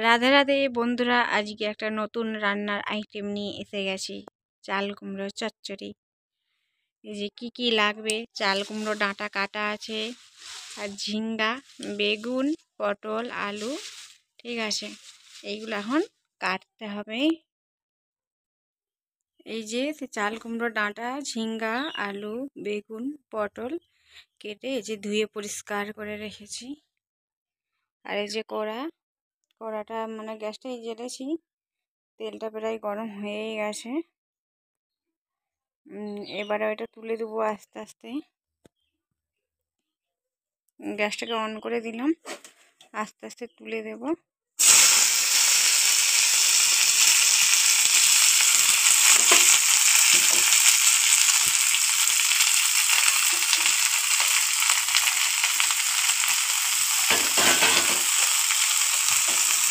রাধে রাধে বন্ধুরা, আজকে একটা নতুন রান্নার আইটেম নিয়ে এসে গেছি। চাল কুমড়ো চচ্চড়ি। এই যে কি লাগবে, চাল কুমড়ো ডাঁটা কাটা আছে, আর ঝিঙ্গা, বেগুন, পটল, আলু। ঠিক আছে, এইগুলো এখন কাটতে হবে। এই যে চাল কুমড়ো ডাঁটা, ঝিঙ্গা, আলু, বেগুন, পটল কেটে এই যে ধুয়ে পরিষ্কার করে রেখেছি। আর এই যে কড়াটা মানে গ্যাসটাই জ্বেলেছি, তেলটা প্রায় গরম হয়েই গেছে। এবারে ওইটা তুলে দেবো আস্তে আস্তে। গ্যাসটাকে অন করে দিলাম, আস্তে আস্তে তুলে দেব।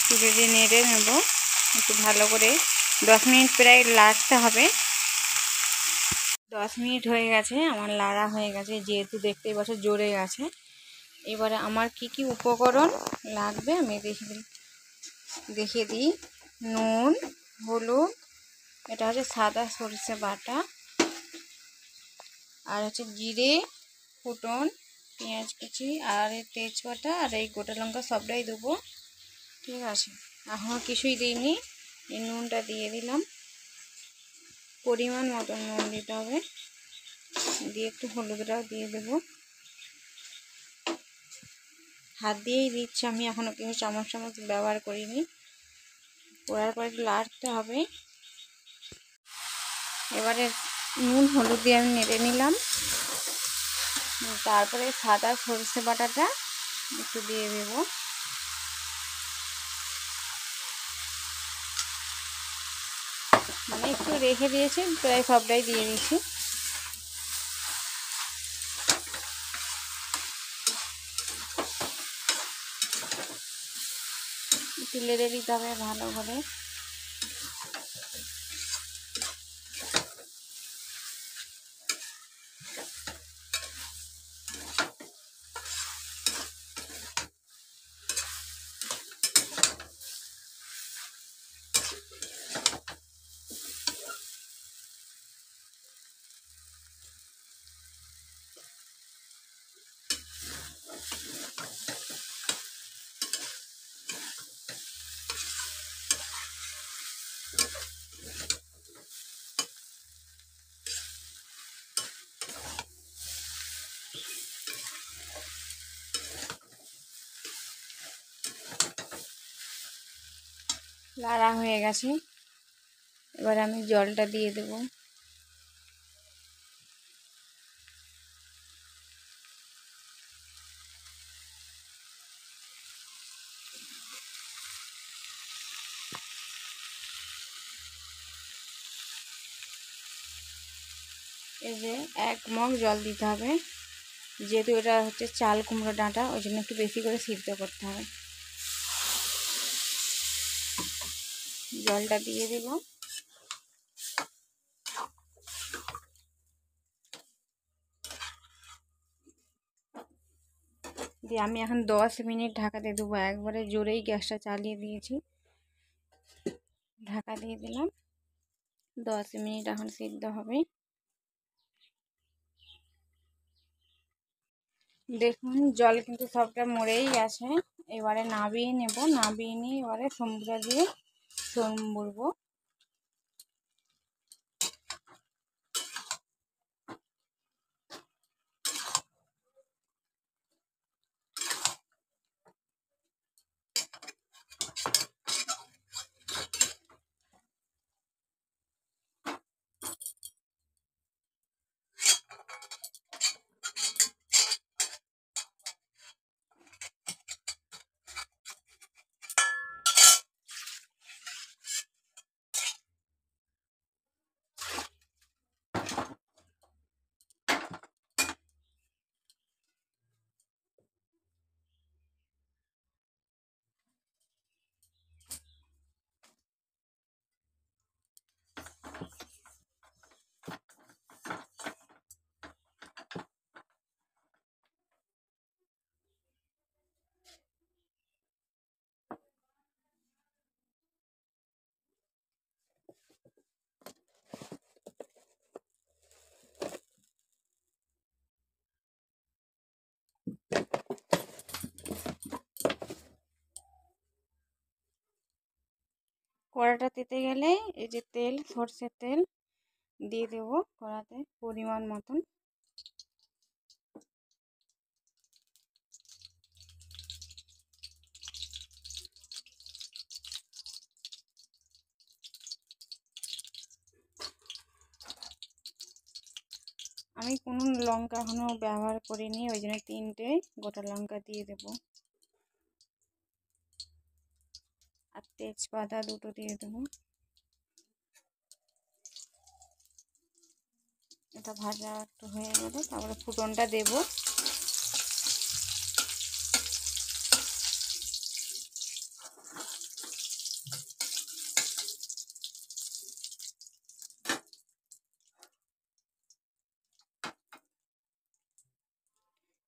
তুলে দিয়ে নেড়ে নেব একটু ভালো করে। 10 মিনিট প্রায় লাগতে হবে। 10 মিনিট হয়ে গেছে, আমার লাড়া হয়ে গেছে, যেহেতু দেখতেই পাচ্ছ জোরে গেছে। এবারে আমার কি উপকরণ লাগবে আমি দেখিয়ে দিই। নুন, হলুদ, এটা হচ্ছে সাদা সরষে বাটা, আর হচ্ছে জিরে ফুটন, পেঁয়াজ কুচি, আর তেজপাতা, আর এই গোটা লঙ্কা সবটাই দেবো। ঠিক আছে, এখনও কিছুই দিইনি। এই নুনটা দিয়ে দিলাম, পরিমাণ মতন নুন দিতে হবে। দিয়ে একটু হলুদটাও দিয়ে দেবো। হাত দিয়েই দিচ্ছি আমি, এখনও কিছু চামচ ব্যবহার করিনি। করার পর একটু লাড়তে হবে। এবারে নুন হলুদ দিয়ে আমি নেড়ে নিলাম। তারপরে সাদা সরষে বাটাটা একটু দিয়ে দেব। মানে একটু রেখে দিয়েছি, প্রায় সবটাই দিয়ে দিয়েছি। একটু লেড়ে দিতে হবে ভালো করে। লাড়া হয়ে গেছে, এবার আমি জলটা দিয়ে দেব। এই যে 1 মগ জল দিতে হবে, যেহেতু এটা হচ্ছে চাল কুমড়ো ডাঁটা, ওই জন্য একটু বেশি করে সিদ্ধ করতে হবে। জলটা দিয়ে দিলাম। দিয়ে আমি এখন 10 মিনিট ঢাকা দিয়ে দেবো। একবারে জোরেই গ্যাসটা চালিয়ে দিয়েছি, ঢাকা দিয়ে দিলাম। 10 মিনিট এখন সিদ্ধ হবে। দেখুন জল কিন্তু সবটা মরেই গেছে। এবারে নাবিয়ে নেব, নাবিয়ে নিয়ে এবারে সমুদ্র দিয়ে সম্বরবো। কড়াটা তেতে গেলে এই যে তেল, সর্ষের তেল দিয়ে দেব কড়াতে পরিমাণ মতন। আমি কোনো লঙ্কা এখনো ব্যবহার করিনি, ওই জন্য 3টে গোটা লঙ্কা দিয়ে দেব, আর তেজপাতা 2টো দিয়ে দেবো। এটা ভাজা একটু হয়ে গেলে তারপরে ফুটনটা দেব।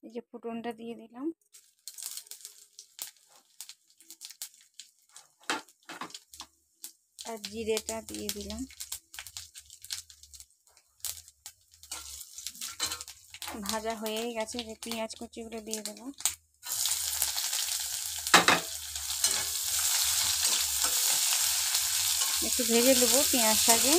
এই যে ফুটনটা দিয়ে দিলাম, আর জিরেটা দিয়ে দিলাম। ভাজা হয়েই গেছে, যে পেঁয়াজ কুচিগুলো দিয়ে দেবো। একটু ভেজে নেবো পেঁয়াজটাকে।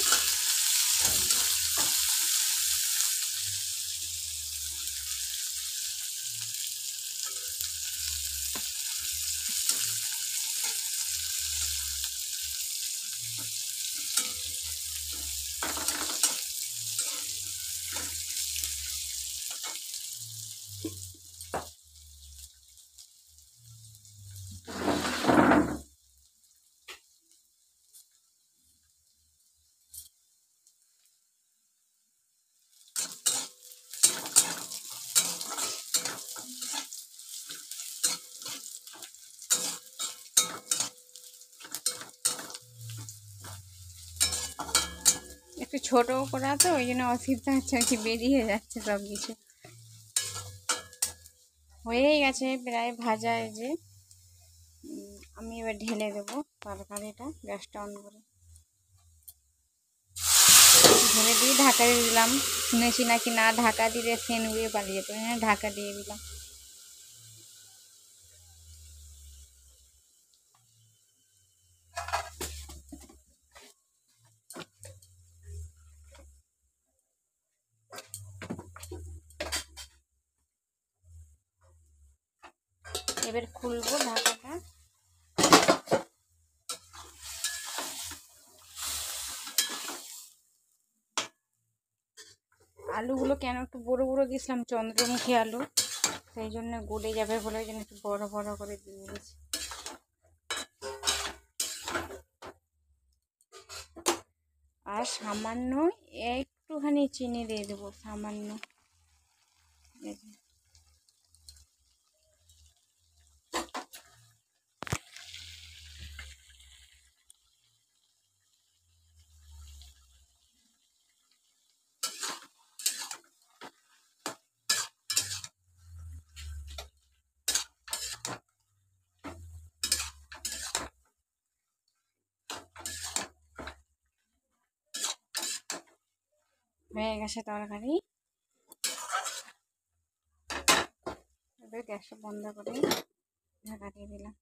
একটু ছোটো করা তো, ওই জন্য অসুবিধা হচ্ছে আর কি, বেরিয়ে যাচ্ছে সব কিছু। হয়েই গেছে প্রায় ভাজা। এই যে আমি এবার ঢেলে দেবো তরকারিটা, গ্যাসটা অন করে ঢেলে দিয়ে ঢাকা দিয়ে দিলাম। শুনেছি নাকি না ঢাকা দিলে সেন উড়িয়ে পালিয়ে যেত, ঢাকা দিয়ে দিলাম। এবার খুলবো ঢাকাটা। আলুগুলো কেন একটু বড় বড় দিয়েছিলাম, চন্দ্রমুখী আলু, সেই জন্য গলে যাবে বলে ওই জন্য একটু বড় বড় করে দিয়ে দিয়েছি। আর সামান্য একটুখানি চিনি দিয়ে দেবো, সামান্য। হয়ে গেছে তরকারি। এবার গ্যাসটা বন্ধ করে ঢাকা দিয়ে দিলাম।